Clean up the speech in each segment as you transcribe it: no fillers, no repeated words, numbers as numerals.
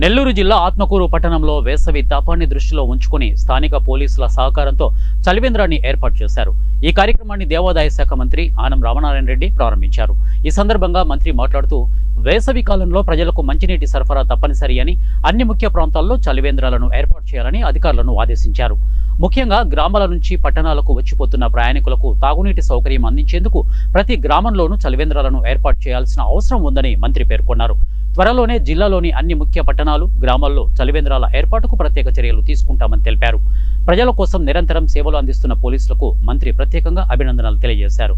నెల్లూరు జిల్లా ఆత్మకూరు పట్టణంలో వేసవి తాపాన్ని దృష్టిలో ఉంచుకుని స్థానిక పోలీసుల సహకారంతో చలివేంద్రాన్ని ఏర్పాటు చేశారు. ఈ కార్యక్రమాన్ని దేవాదాయ శాఖ మంత్రి ఆనం రామనారాయణ రెడ్డి ప్రారంభించారు. ఈ సందర్భంగా మంత్రి మాట్లాడుతూ వేసవి కాలంలో ప్రజలకు మంచినీటి సరఫరా తప్పనిసరి అని అన్ని ముఖ్య ప్రాంతాల్లో చలివేంద్రాలను ఏర్పాటు చేయాలని అధికారులను ఆదేశించారు. ముఖ్యంగా గ్రామాల నుంచి పట్టణాలకు వచ్చిపోతున్న ప్రయాణికులకు తాగునీటి సౌకర్యం అందించేందుకు ప్రతి గ్రామంలోనూ చలివేంద్రాలను ఏర్పాటు చేయాల్సిన అవసరం ఉందని మంత్రి పేర్కొన్నారు. త్వరలోనే జిల్లాలోని అన్ని ముఖ్య పట్టణాలు, గ్రామాల్లో చలివేంద్రాల ఏర్పాటుకు ప్రత్యేక చర్యలు తీసుకుంటామని తెలిపారు. ప్రజల కోసం నిరంతరం సేవలు అందిస్తున్న పోలీసులకు మంత్రి ప్రత్యేకంగా అభినందనలు తెలియజేశారు.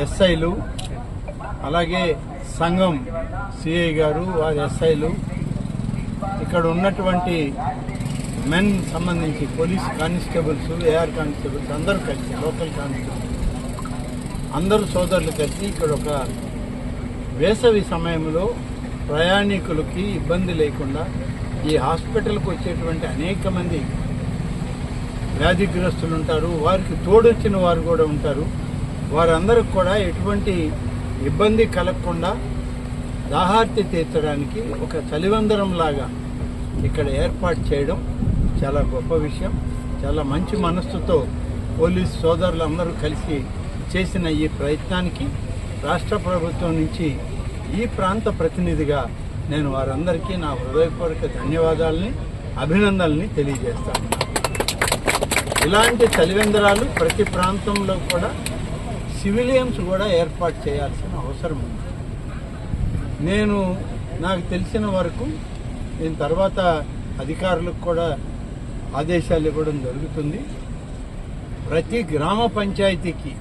ఎస్ఐలు అలాగే సంఘం సిఐ గారు, వారి ఎస్ఐలు, ఇక్కడ ఉన్నటువంటి మెన్ సంబంధించి పోలీస్ కానిస్టేబుల్స్, ఏఆర్ కానిస్టేబుల్స్ అందరూ కలిసి, లోకల్ కానిస్టేబుల్స్ అందరూ సోదరులు కలిసి ఇక్కడ ఒక వేసవి సమయంలో ప్రయాణికులకి ఇబ్బంది లేకుండా ఈ హాస్పిటల్కి వచ్చేటువంటి అనేక మంది వ్యాధిగ్రస్తులు ఉంటారు, వారికి తోడొచ్చిన వారు కూడా ఉంటారు. వారందరికి కూడా ఎటువంటి ఇబ్బంది కలగకుండా దాహార్తి తీర్చడానికి ఒక చలివందరం లాగా ఇక్కడ ఏర్పాటు చేయడం చాలా గొప్ప విషయం. చాలా మంచి మనస్సుతో పోలీస్ సోదరులందరూ కలిసి చేసిన ఈ ప్రయత్నానికి రాష్ట్ర ప్రభుత్వం నుంచి ఈ ప్రాంత ప్రతినిధిగా నేను వారందరికీ నా హృదయపూర్వక ధన్యవాదాలని, అభినందనల్ని తెలియజేస్తాను. ఇలాంటి చలివేంద్రాలు ప్రతి ప్రాంతంలో కూడా సివిలియన్స్ కూడా ఏర్పాటు చేయాల్సిన అవసరం ఉంది. నాకు తెలిసిన వరకు దీని తర్వాత అధికారులకు కూడా ఆదేశాలు ఇవ్వడం జరుగుతుంది. ప్రతి గ్రామ పంచాయతీకి